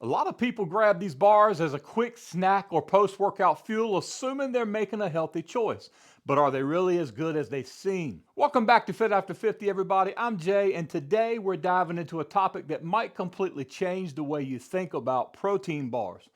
A lot of people grab these bars as a quick snack or post workout fuel, assuming they're making a healthy choice. But are they really as good as they seem? Welcome back to Fit After 50, everybody. I'm Jay, and today we're diving into a topic that might completely change the way you think about protein bars.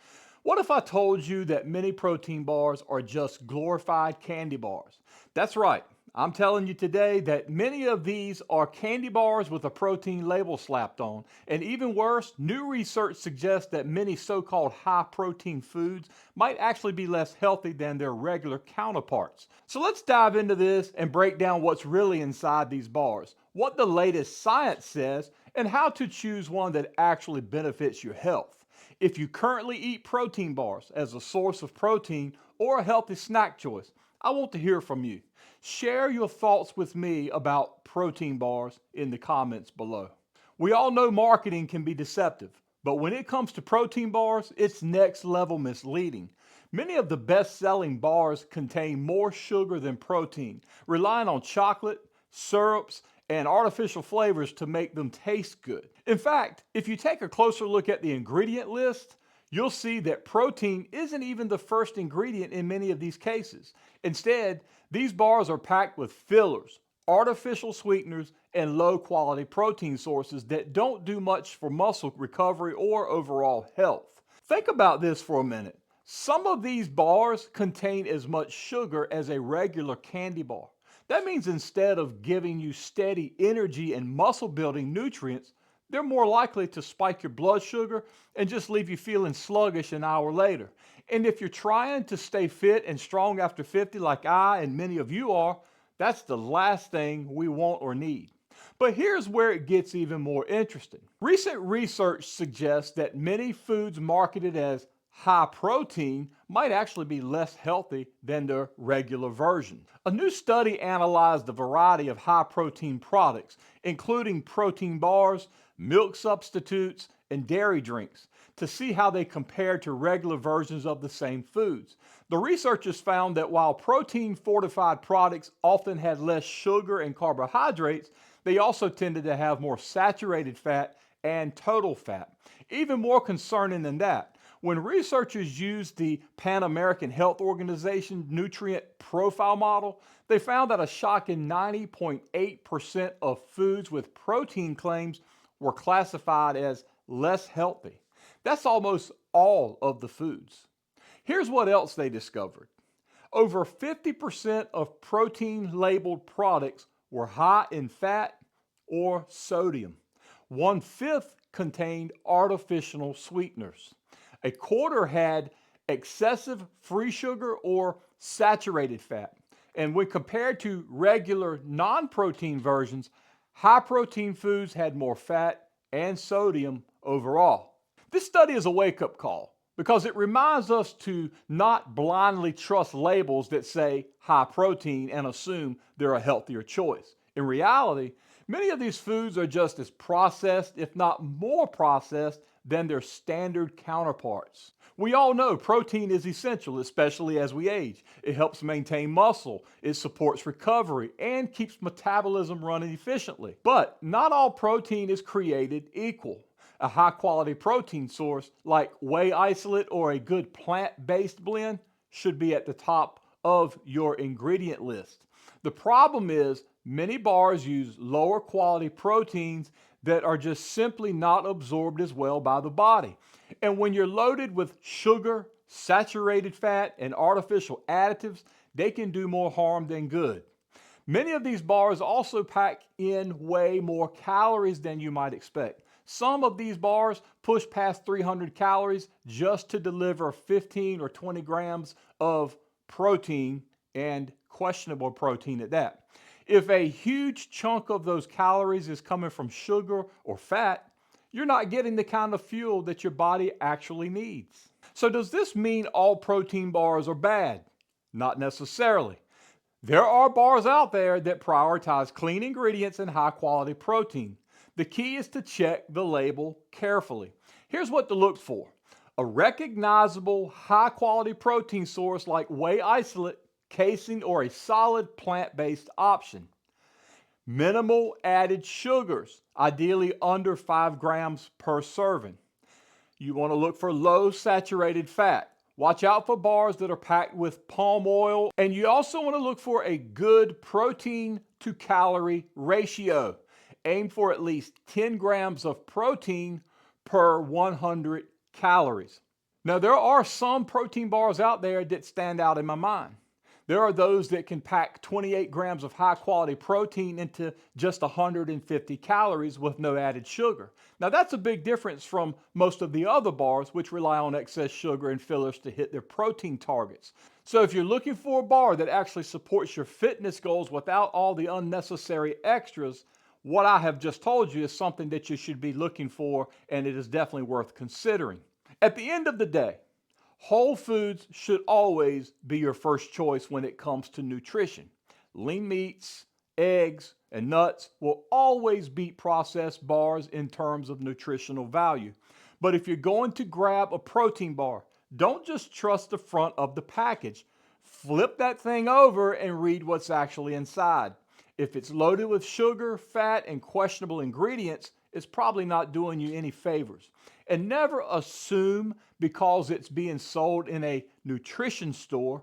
What if I told you that many protein bars are just glorified candy bars? That's right. I'm telling you today that many of these are candy bars with a protein label slapped on. And even worse, new research suggests that many so called high protein foods might actually be less healthy than their regular counterparts. So let's dive into this and break down what's really inside these bars, what the latest science says, and how to choose one that actually benefits your health. If you currently eat protein bars as a source of protein or a healthy snack choice, I want to hear from you. Share your thoughts with me about protein bars in the comments below. We all know marketing can be deceptive, but when it comes to protein bars, it's next level misleading. Many of the best selling bars contain more sugar than protein, relying on chocolate, syrups, and artificial flavors to make them taste good. In fact, if you take a closer look at the ingredient list, you'll see that protein isn't even the first ingredient in many of these cases. Instead, these bars are packed with fillers, artificial sweeteners, and low quality protein sources that don't do much for muscle recovery or overall health. Think about this for a minute. Some of these bars contain as much sugar as a regular candy bar. That means instead of giving you steady energy and muscle building nutrients, they're more likely to spike your blood sugar and just leave you feeling sluggish an hour later. And if you're trying to stay fit and strong after 50 like I and many of you are, that's the last thing we want or need. But here's where it gets even more interesting. Recent research suggests that many foods marketed as high protein might actually be less healthy than their regular version. A new study analyzed the variety of high protein products, including protein bars, milk substitutes, and dairy drinks, to see how they compared to regular versions of the same foods. The researchers found that while protein fortified products often had less sugar and carbohydrates, they also tended to have more saturated fat and total fat. Even more concerning than that, when researchers used the Pan American Health Organization nutrient profile model, they found that a shocking 90.8% of foods with protein claims were classified as less healthy. That's almost all of the foods. Here's what else they discovered. Over 50% of protein labeled products were high in fat or sodium. One fifth contained artificial sweeteners. A quarter had excessive free sugar or saturated fat. And when compared to regular non protein versions, high protein foods had more fat and sodium overall. This study is a wake up call because it reminds us to not blindly trust labels that say high protein and assume they're a healthier choice. In reality, many of these foods are just as processed, if not more processed, than their standard counterparts. We all know protein is essential, especially as we age. It helps maintain muscle, it supports recovery, and keeps metabolism running efficiently. But not all protein is created equal. A high quality protein source like whey isolate or a good plant based blend should be at the top of your ingredient list. The problem is many bars use lower quality proteins that are just simply not absorbed as well by the body. And when you're loaded with sugar, saturated fat, and artificial additives, they can do more harm than good. Many of these bars also pack in way more calories than you might expect. Some of these bars push past 300 calories just to deliver 15 or 20 grams of protein, and questionable protein at that. If a huge chunk of those calories is coming from sugar or fat, you're not getting the kind of fuel that your body actually needs. So, does this mean all protein bars are bad? Not necessarily. There are bars out there that prioritize clean ingredients and high quality protein. The key is to check the label carefully. Here's what to look for: a recognizable high quality protein source like whey isolate, casein, or a solid plant based option. Minimal added sugars, ideally under 5 grams per serving. You want to look for low saturated fat. Watch out for bars that are packed with palm oil. And you also want to look for a good protein to calorie ratio. Aim for at least 10 grams of protein per 100 calories. Now, there are some protein bars out there that stand out in my mind. There are those that can pack 28 grams of high quality protein into just 150 calories with no added sugar. Now, that's a big difference from most of the other bars, which rely on excess sugar and fillers to hit their protein targets. So if you're looking for a bar that actually supports your fitness goals without all the unnecessary extras, what I have just told you is something that you should be looking for, and it is definitely worth considering. At the end of the day, whole foods should always be your first choice when it comes to nutrition. Lean meats, eggs, and nuts will always beat processed bars in terms of nutritional value. But if you're going to grab a protein bar, don't just trust the front of the package. Flip that thing over and read what's actually inside. If it's loaded with sugar, fat, and questionable ingredients, it's probably not doing you any favors. And never assume because it's being sold in a nutrition store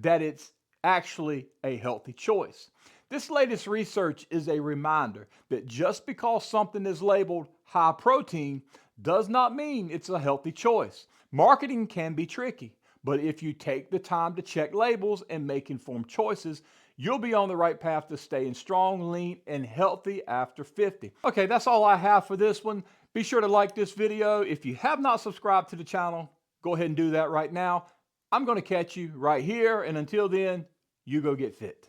that it's actually a healthy choice. This latest research is a reminder that just because something is labeled high protein does not mean it's a healthy choice. Marketing can be tricky, but if you take the time to check labels and make informed choices, you'll be on the right path to staying strong, lean, and healthy after 50. Okay, that's all I have for this one. Be sure to like this video. If you have not subscribed to the channel, go ahead and do that right now. I'm going to catch you right here, and until then, you go get fit.